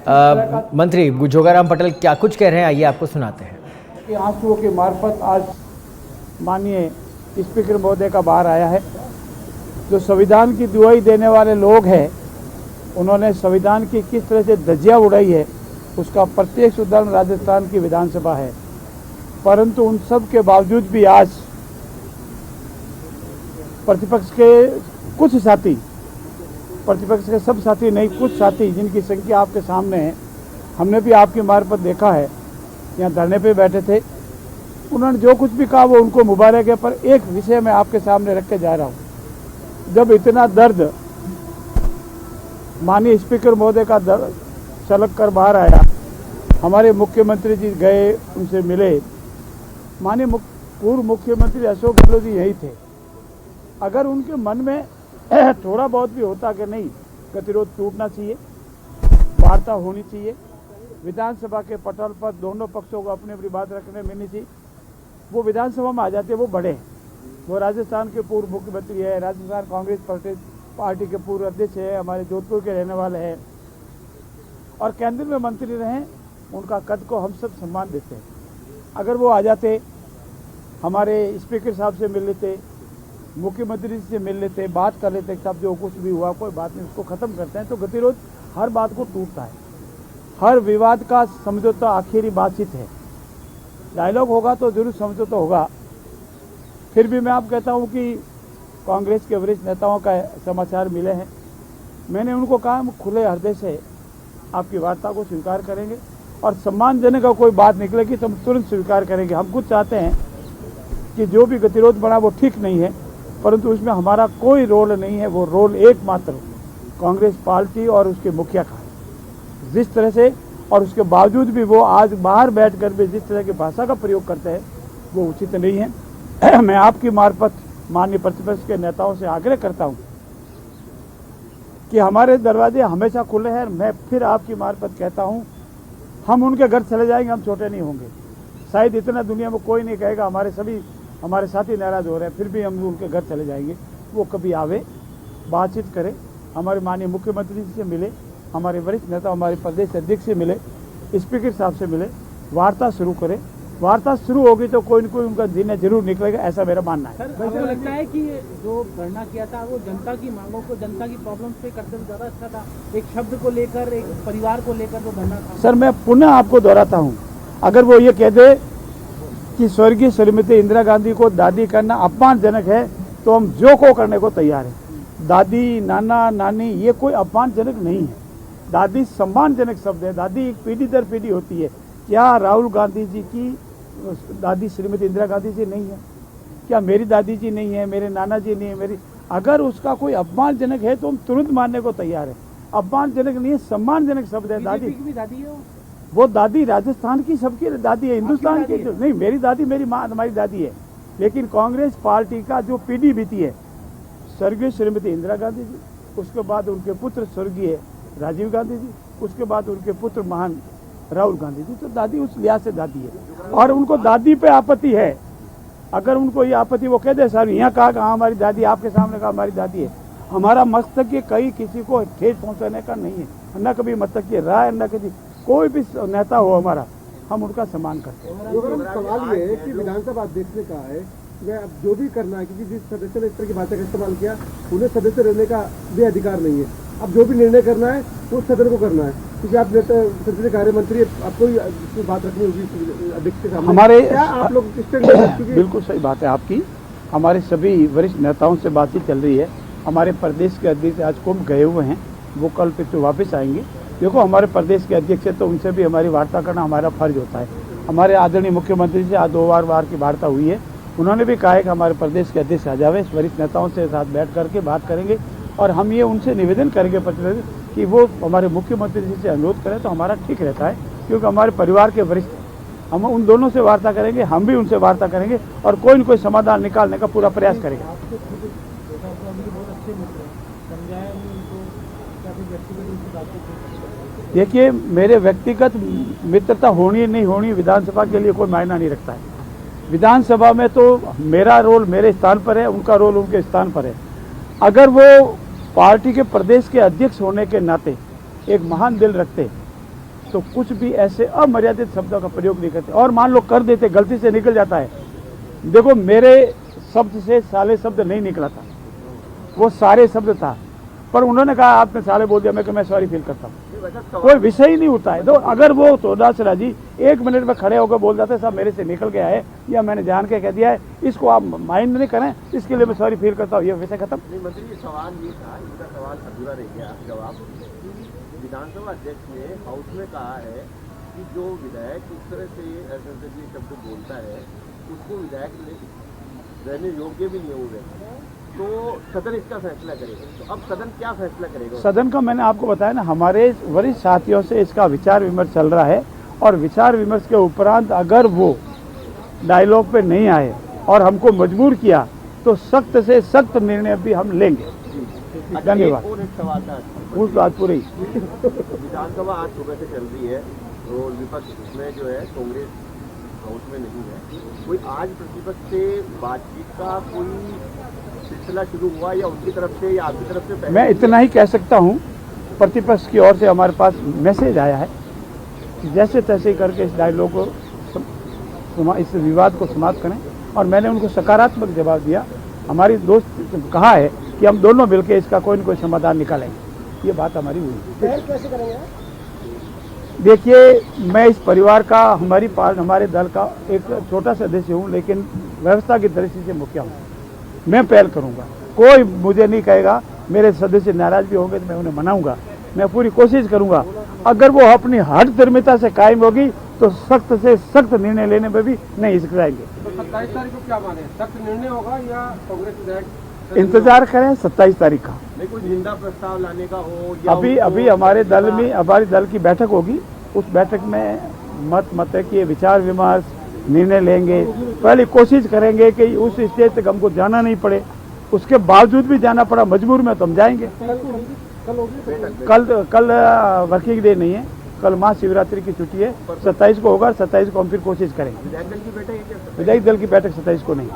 मंत्री जोगाराम पटेल क्या कुछ कह रहे हैं, आइए आपको सुनाते हैं। कि आंसुओं के मार्फत आज माननीय स्पीकर महोदय का बाहर आया है। जो संविधान की दुहाई देने वाले लोग हैं, उन्होंने संविधान की किस तरह से धज्जियां उड़ाई है, उसका प्रत्यक्ष उदाहरण राजस्थान की विधानसभा है। परंतु उन सब के बावजूद भी आज प्रतिपक्ष के कुछ साथी, प्रतिपक्ष के सब साथी नहीं, कुछ साथी जिनकी संख्या आपके सामने है, हमने भी आपकी मार्फत देखा है, यहाँ धरने पे बैठे थे। उन्होंने जो कुछ भी कहा वो उनको मुबारक है। पर एक विषय मैं आपके सामने रख के जा रहा हूँ। जब इतना दर्द माननीय स्पीकर महोदय का दर्द छलक कर बाहर आया, हमारे मुख्यमंत्री जी गए, उनसे मिले। माननीय पूर्व मुख्यमंत्री अशोक गहलोत जी यही थे। अगर उनके मन में थोड़ा बहुत भी होता कि नहीं, गतिरोध टूटना चाहिए, वार्ता होनी चाहिए, विधानसभा के पटल पर दोनों पक्षों को अपनी अपनी बात रखने मिलनी चाहिए, वो विधानसभा में आ जाते, वो बड़े। वो राजस्थान के पूर्व मुख्यमंत्री है, राजस्थान कांग्रेस पार्टी के पूर्व अध्यक्ष है, हमारे जोधपुर के रहने वाले हैं और केंद्र में मंत्री रहे। उनका कद को हम सब सम्मान देते हैं। अगर वो आ जाते, हमारे स्पीकर साहब से मिल लेते, मुख्यमंत्री से मिल लेते, बात कर लेते, साहब जो कुछ भी हुआ कोई बात नहीं, उसको खत्म करते हैं, तो गतिरोध हर बात को टूटता है। हर विवाद का समझौता आखिरी बातचीत है। डायलॉग होगा तो जरूर समझौता होगा। फिर भी मैं आप कहता हूं कि कांग्रेस के वरिष्ठ नेताओं का समाचार मिले हैं। मैंने उनको कहा हम खुले हृदय से आपकी वार्ता को स्वीकार करेंगे और सम्मानजनक का कोई बात निकलेगी तो हम तुरंत स्वीकार करेंगे। हम कुछ चाहते हैं कि जो भी गतिरोध बना वो ठीक नहीं है, परंतु उसमें हमारा कोई रोल नहीं है। वो रोल एकमात्र कांग्रेस पार्टी और उसके मुखिया का है। जिस तरह से, और उसके बावजूद भी वो आज बाहर बैठकर भी जिस तरह की भाषा का प्रयोग करते हैं वो उचित नहीं है। मैं आपकी मार्फत माननीय प्रतिपक्ष के नेताओं से आग्रह करता हूं कि हमारे दरवाजे हमेशा खुले हैं। मैं फिर आपकी मार्फत कहता हूं, हम उनके घर चले जाएंगे, हम छोटे नहीं होंगे। शायद इतना दुनिया में कोई नहीं कहेगा हमारे साथी नाराज हो रहे हैं, फिर भी हम उनके घर चले जाएंगे। वो कभी आवे, बातचीत करें, हमारे माननीय मुख्यमंत्री जी से मिले, हमारे वरिष्ठ नेता हमारे प्रदेश अध्यक्ष से मिले, स्पीकर साहब से मिले, वार्ता शुरू करें। वार्ता शुरू होगी तो कोई न कोई उनका दिन जरूर निकलेगा, ऐसा मेरा मानना है। सर, आपको लगता है कि जो धरना किया था वो जनता की मांगों को, जनता की प्रॉब्लम्स पे करते ज़्यादा अच्छा था? एक शब्द को लेकर, एक परिवार को लेकर जो धरना था। सर, मैं पुनः आपको दोहराता हूँ, अगर वो ये कह दे कि स्वर्गीय श्रीमती इंदिरा गांधी को दादी करना अपमानजनक है, तो हम जो को करने को तैयार हैं। दादी, नाना, नानी ये कोई अपमानजनक नहीं है। दादी सम्मानजनक शब्द है। दादी एक पीढ़ी दर पीढ़ी होती है। क्या राहुल गांधी जी की दादी श्रीमती इंदिरा गांधी जी नहीं है? क्या मेरी दादी जी नहीं है? मेरे नाना जी नहीं है? मेरी, अगर उसका कोई अपमानजनक है तो हम तुरंत मानने को तैयार है। अपमानजनक नहीं है, सम्मानजनक शब्द है। दादी की भी दादी है वो दादी राजस्थान की सबकी दादी है, हिंदुस्तान की नहीं। मेरी दादी, मेरी माँ, हमारी दादी है। लेकिन कांग्रेस पार्टी का जो पीढ़ी बीती है, स्वर्गीय श्रीमती इंदिरा गांधी जी, उसके बाद उनके पुत्र स्वर्गीय राजीव गांधी जी, उसके बाद उनके पुत्र महान राहुल गांधी जी, तो दादी उस लिहाज से दादी है। और उनको दादी पे आपत्ति है। अगर उनको ये आपत्ति, वो कह दे सर यहाँ कहा कहाँ हमारी दादी, आपके सामने कहा हमारी दादी है। हमारा मस्तक ये कहीं किसी को ठेस पहुंचाने का नहीं है, न कभी मस्तक की राय, न किसी कोई भी नेता हो हमारा, हम उनका सम्मान करते हैं। सवाल ये है कि विधानसभा अध्यक्ष ने कहा है कि अब जो भी करना है, क्योंकि जिस सदस्य ने इस तरह की भाषा का इस्तेमाल किया उन्हें सदस्य रहने का भी अधिकार नहीं है। अब जो भी निर्णय करना है वो सदन को करना है, क्योंकि आप संसदीय कार्य मंत्री, आपको बात रखनी होगी अध्यक्ष के सामने। हमारे क्या आप लोग बिल्कुल सही बात है आपकी। हमारे सभी वरिष्ठ नेताओं से बातचीत चल रही है। हमारे प्रदेश के अध्यक्ष आज कुंभ गए हुए हैं, वो कल फिर वापस आएंगे। देखो, हमारे प्रदेश के अध्यक्ष है तो उनसे भी हमारी वार्ता करना हमारा फर्ज होता है। हमारे आदरणीय मुख्यमंत्री से आज 2 बार की वार्ता हुई है। उन्होंने भी कहा है कि हमारे प्रदेश के अध्यक्ष आ जावे, वरिष्ठ नेताओं से साथ बैठ करके बात करेंगे और हम ये उनसे निवेदन करेंगे कि वो हमारे मुख्यमंत्री जी से अनुरोध करें तो हमारा ठीक रहता है, क्योंकि हमारे परिवार के वरिष्ठ, हम उन दोनों से वार्ता करेंगे, हम भी उनसे वार्ता करेंगे और कोई न कोई समाधान निकालने का पूरा प्रयास करेंगे। देखिए, मेरे व्यक्तिगत मित्रता होनी नहीं होनी विधानसभा के लिए कोई मायना नहीं रखता है। विधानसभा में तो मेरा रोल मेरे स्थान पर है, उनका रोल उनके स्थान पर है। अगर वो पार्टी के प्रदेश के अध्यक्ष होने के नाते एक महान दिल रखते तो कुछ भी ऐसे अमर्यादित शब्दों का प्रयोग नहीं करते। और मान लो कर देते, गलती से निकल जाता है। देखो मेरे शब्द से साले शब्द नहीं निकला था, वो सारे शब्द था, पर उन्होंने कहा आपने साले बोल दिया, मैं सॉरी फील करता हूँ। कोई विषय ही नहीं होता है। तो अगर वो चौदासरा जी 1 मिनट में खड़े होकर बोल जाते साहब मेरे से निकल गया है या मैंने जान के कह दिया है, इसको आप माइंड नहीं करें, इसके लिए मैं सॉरी फील करता हूँ, ये विषय खत्म। नहीं मंत्री जी, सवाल ये था, इनका सवाल अधूरा रह गया जवाब। विधानसभा अध्यक्ष ने हाउस में कहा है कि जो विधायक इस तरह से असंसदीय शब्द बोलता है उसको विधायक रहने योग्य भी नहीं हो गए, तो सदन इसका फैसला करेगा। तो अब सदन क्या फैसला करेगा? सदन का मैंने आपको बताया ना, हमारे वरिष्ठ साथियों से इसका विचार विमर्श चल रहा है और विचार विमर्श के उपरांत अगर वो डायलॉग पे नहीं आए और हमको मजबूर किया तो सख्त से सख्त निर्णय भी हम लेंगे। धन्यवाद। और एक सवाल था, उस बात पूरी विधानसभा आज सुबह से चल रही है, तो विपक्ष में जो है कांग्रेस हाउस में नहीं है, कोई आज प्रतिपक्ष से बातचीत का कोई सिलसिला शुरू हुआ या उनकी तरफ से या आपकी तरफ से? मैं इतना ही कह सकता हूँ, प्रतिपक्ष की ओर से हमारे पास मैसेज आया है कि जैसे तैसे करके इस डायलॉग को, इस विवाद को समाप्त करें, और मैंने उनको सकारात्मक जवाब दिया। हमारी दोस्त कहा है कि हम दोनों मिलकर इसका कोई न कोई समाधान निकालेंगे, ये बात हमारी हुई। कैसे करेंगे? देखिए, मैं इस परिवार का, हमारे दल का एक छोटा सदस्य हूँ, लेकिन व्यवस्था की दृष्टि से मुखिया हूँ। मैं पहल करूँगा, कोई मुझे नहीं कहेगा, मेरे सदस्य नाराज भी होंगे तो मैं उन्हें मनाऊंगा, मैं पूरी कोशिश करूँगा। अगर वो अपनी हठ धर्मिता से कायम होगी तो सख्त से सख्त निर्णय लेने में भी नहीं हिचकिचाएंगे। तो 27 तारीख को क्या माने, सख्त निर्णय होगा या कांग्रेस विधायक? इंतजार करें 27 तारीख का। नहीं, कोई निंदा प्रस्ताव लाने का हो या अभी हमारे दल की बैठक होगी, उस बैठक में मत है कि विचार विमर्श निर्णय लेंगे। पहले कोशिश करेंगे कि उस स्टेज तक हमको जाना नहीं पड़े, उसके बावजूद भी जाना पड़ा मजबूर में तो हम जाएंगे। कल वर्किंग डे नहीं है, कल महाशिवरात्रि की छुट्टी है, 27 को होगा, 27 को हम फिर कोशिश करेंगे। विधायक दल की बैठक है क्या? विधायक दल की बैठक 27 को नहीं।